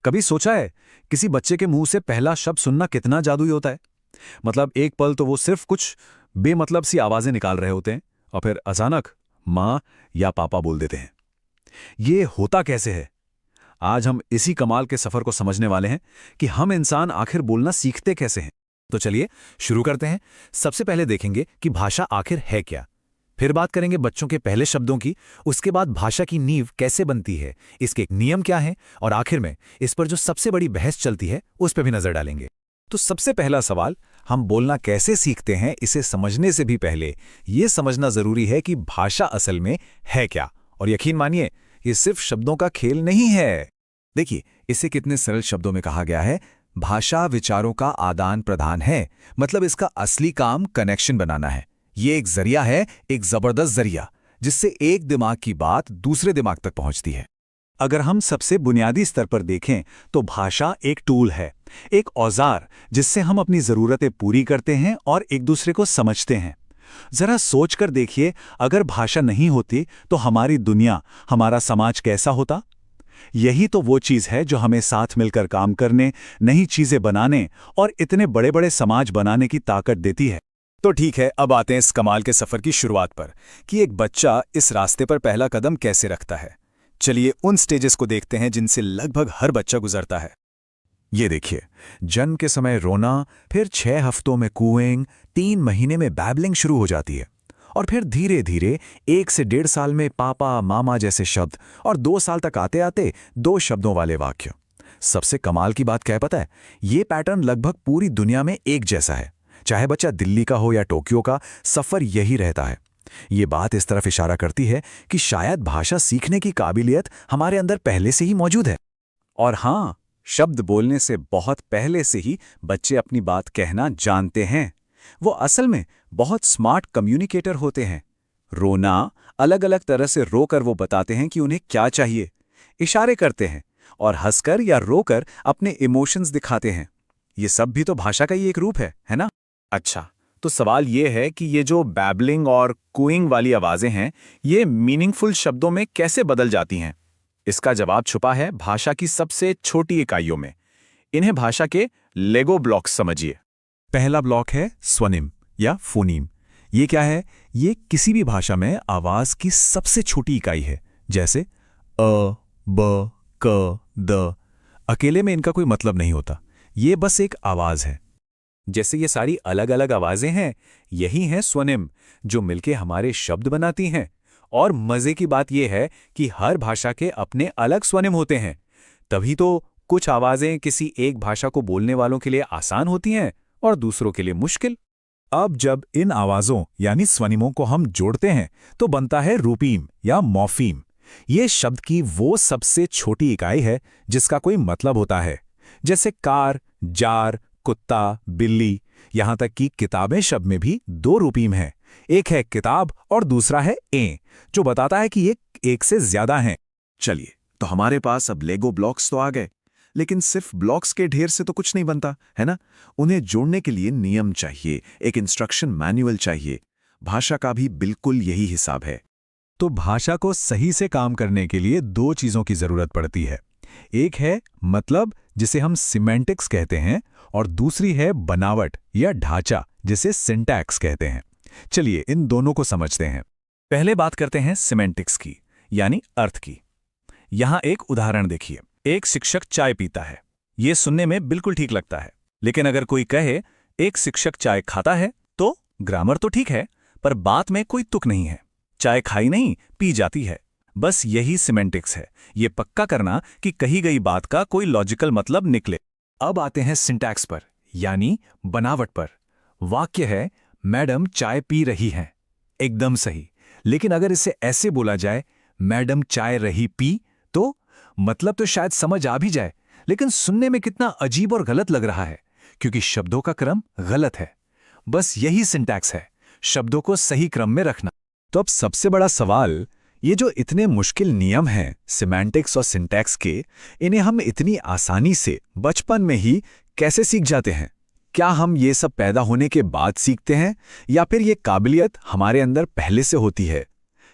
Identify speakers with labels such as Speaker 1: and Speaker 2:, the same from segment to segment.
Speaker 1: कभी सोचा है किसी बच्चे के मुंह से पहला शब्द सुनना कितना जादुई होता है। मतलब एक पल तो वो सिर्फ कुछ बेमतलब सी आवाजें निकाल रहे होते हैं और फिर अचानक माँ या पापा बोल देते हैं। ये होता कैसे है? आज हम इसी कमाल के सफर को समझने वाले हैं कि हम इंसान आखिर बोलना सीखते कैसे हैं। तो चलिए शुरू करते हैं। सबसे पहले देखेंगे कि भाषा आखिर है क्या। फिर बात करेंगे बच्चों के पहले शब्दों की। उसके बाद भाषा की नींव कैसे बनती है, इसके नियम क्या हैं, और आखिर में इस पर जो सबसे बड़ी बहस चलती है उस पर भी नजर डालेंगे। तो सबसे पहला सवाल, हम बोलना कैसे सीखते हैं, इसे समझने से भी पहले ये समझना जरूरी है कि भाषा असल में है क्या। और यकीन मानिए, ये सिर्फ शब्दों का खेल नहीं है। देखिए, इसे कितने सरल शब्दों में कहा गया है। भाषा विचारों का आदान प्रदान है। मतलब इसका असली काम कनेक्शन बनाना है। ये एक जरिया है, एक जबरदस्त जरिया, जिससे एक दिमाग की बात दूसरे दिमाग तक पहुंचती है। अगर हम सबसे बुनियादी स्तर पर देखें तो भाषा एक टूल है, एक औजार, जिससे हम अपनी जरूरतें पूरी करते हैं और एक दूसरे को समझते हैं। जरा सोचकर देखिए, अगर भाषा नहीं होती तो हमारी दुनिया, हमारा समाज कैसा होता? यही तो वो चीज है जो हमें साथ मिलकर काम करने, नई चीजें बनाने और इतने बड़े बड़े समाज बनाने की ताकत देती है। तो ठीक है, अब आते हैं इस कमाल के सफर की शुरुआत पर कि एक बच्चा इस रास्ते पर पहला कदम कैसे रखता है। चलिए उन स्टेजेस को देखते हैं जिनसे लगभग हर बच्चा गुजरता है। ये देखिए, जन्म के समय रोना, फिर 6 हफ्तों में कूइंग, 3 महीने में बैबलिंग शुरू हो जाती है, और फिर धीरे धीरे 1 से 1.5 साल में पापा मामा जैसे शब्द, और 2 साल तक आते आते 2 शब्दों वाले वाक्य। सबसे कमाल की बात क्या है पता है? ये पैटर्न लगभग पूरी दुनिया में एक जैसा है। चाहे बच्चा दिल्ली का हो या टोक्यो का, सफर यही रहता है। ये बात इस तरफ इशारा करती है कि शायद भाषा सीखने की काबिलियत हमारे अंदर पहले से ही मौजूद है। और हाँ, शब्द बोलने से बहुत पहले से ही बच्चे अपनी बात कहना जानते हैं। वो असल में बहुत स्मार्ट कम्युनिकेटर होते हैं। रोना, अलग अलग तरह से रोकर वो बताते हैं कि उन्हें क्या चाहिए। इशारे करते हैं, और हंसकर या रोकर अपने इमोशंस दिखाते हैं। ये सब भी तो भाषा का ही एक रूप है ना? अच्छा, तो सवाल ये है कि ये जो बैबलिंग और कूइंग वाली आवाजें हैं, ये मीनिंगफुल शब्दों में कैसे बदल जाती हैं? इसका जवाब छुपा है भाषा की सबसे छोटी इकाइयों में। इन्हें भाषा के लेगो ब्लॉक्स समझिए। पहला ब्लॉक है स्वनिम या फोनीम। ये क्या है? ये किसी भी भाषा में आवाज की सबसे छोटी इकाई है। जैसे अ, ब, क, द। अकेले में इनका कोई मतलब नहीं होता, ये बस एक आवाज है। जैसे ये सारी अलग अलग आवाजें हैं, यही हैं स्वनिम, जो मिलके हमारे शब्द बनाती हैं। और मजे की बात यह है कि हर भाषा के अपने अलग स्वनिम होते हैं। तभी तो कुछ आवाजें किसी एक भाषा को बोलने वालों के लिए आसान होती हैं और दूसरों के लिए मुश्किल। अब जब इन आवाजों यानी स्वनिमों को हम जोड़ते हैं तो बनता है रूपीम या मॉर्फीम। ये शब्द की वो सबसे छोटी इकाई है जिसका कोई मतलब होता है। जैसे कार, जार, कुत्ता, बिल्ली। यहां तक कि किताबें शब्द में भी 2 रूपीम हैं। एक है किताब और दूसरा है जो बताता है कि ये एक से ज्यादा हैं। चलिए, तो हमारे पास अब लेगो ब्लॉक्स तो आ गए, लेकिन सिर्फ ब्लॉक्स के ढेर से तो कुछ नहीं बनता, है ना? उन्हें जोड़ने के लिए नियम चाहिए, एक इंस्ट्रक्शन मैनुअल चाहिए। भाषा का भी बिल्कुल यही हिसाब है। तो भाषा को सही से काम करने के लिए 2 चीजों की जरूरत पड़ती है। एक है मतलब, जिसे हम सिमेंटिक्स कहते हैं, और दूसरी है बनावट या ढांचा, जिसे सिंटैक्स कहते हैं। चलिए इन दोनों को समझते हैं। पहले बात करते हैं सिमेंटिक्स की, यानी अर्थ की। यहां एक उदाहरण देखिए। एक शिक्षक चाय पीता है। यह सुनने में बिल्कुल ठीक लगता है, लेकिन अगर कोई कहे एक शिक्षक चाय खाता है, तो ग्रामर तो ठीक है, पर बात में कोई तुक नहीं है। चाय खाई नहीं, पी जाती है। बस यही सिमेंटिक्स है, ये पक्का करना कि कही गई बात का कोई लॉजिकल मतलब निकले। अब आते हैं सिंटैक्स पर, यानी बनावट पर। वाक्य है, मैडम चाय पी रही हैं। एकदम सही, लेकिन अगर इसे ऐसे बोला जाए, मैडम चाय रही पी, तो मतलब तो शायद समझ आ भी जाए, लेकिन सुनने में कितना अजीब और गलत लग रहा है, क्योंकि शब्दों का क्रम गलत है। बस यही सिंटैक्स है, शब्दों को सही क्रम में रखना। तो अब सबसे बड़ा सवाल, ये जो इतने मुश्किल नियम हैं सिमेंटिक्स और सिंटैक्स के, इन्हें हम इतनी आसानी से बचपन में ही कैसे सीख जाते हैं? क्या हम ये सब पैदा होने के बाद सीखते हैं, या फिर ये काबिलियत हमारे अंदर पहले से होती है?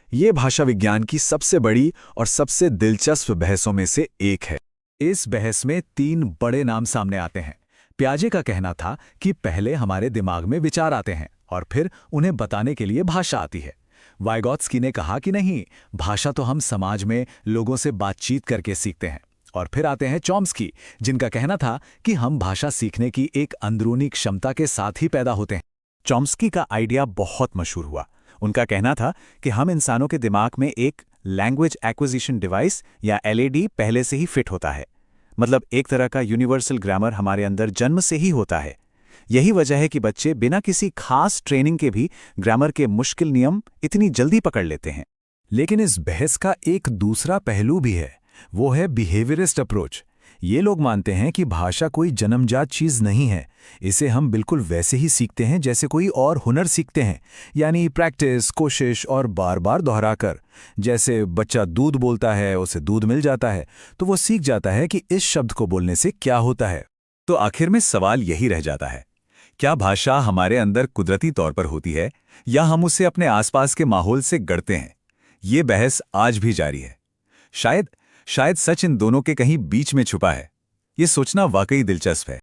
Speaker 1: ये भाषा विज्ञान की सबसे बड़ी और सबसे दिलचस्प बहसों में से एक है। इस बहस में 3 बड़े नाम सामने आते हैं। पियाजे का कहना था कि पहले हमारे दिमाग में विचार आते हैं और फिर उन्हें बताने के लिए भाषा आती है। वाइगॉत्स्की ने कहा कि नहीं, भाषा तो हम समाज में लोगों से बातचीत करके सीखते हैं। और फिर आते हैं चॉम्स्की, जिनका कहना था कि हम भाषा सीखने की एक अंदरूनी क्षमता के साथ ही पैदा होते हैं। चॉम्स्की का आइडिया बहुत मशहूर हुआ। उनका कहना था कि हम इंसानों के दिमाग में एक लैंग्वेज एक्विजिशन डिवाइस या एलएडी पहले से ही फिट होता है। मतलब एक तरह का यूनिवर्सल ग्रामर हमारे अंदर जन्म से ही होता है। यही वजह है कि बच्चे बिना किसी खास ट्रेनिंग के भी ग्रामर के मुश्किल नियम इतनी जल्दी पकड़ लेते हैं। लेकिन इस बहस का एक दूसरा पहलू भी है, वो है बिहेवियरिस्ट अप्रोच। ये लोग मानते हैं कि भाषा कोई जन्मजात चीज़ नहीं है, इसे हम बिल्कुल वैसे ही सीखते हैं जैसे कोई और हुनर सीखते हैं, यानी प्रैक्टिस, कोशिश और बार बार दोहराकर। जैसे बच्चा दूध बोलता है, उसे दूध मिल जाता है, तो वो सीख जाता है कि इस शब्द को बोलने से क्या होता है। तो आखिर में सवाल यही रह जाता है, क्या भाषा हमारे अंदर कुदरती तौर पर होती है या हम उसे अपने आसपास के माहौल से गढ़ते हैं? ये बहस आज भी जारी है। शायद सच इन दोनों के कहीं बीच में छुपा है। ये सोचना वाकई दिलचस्प है।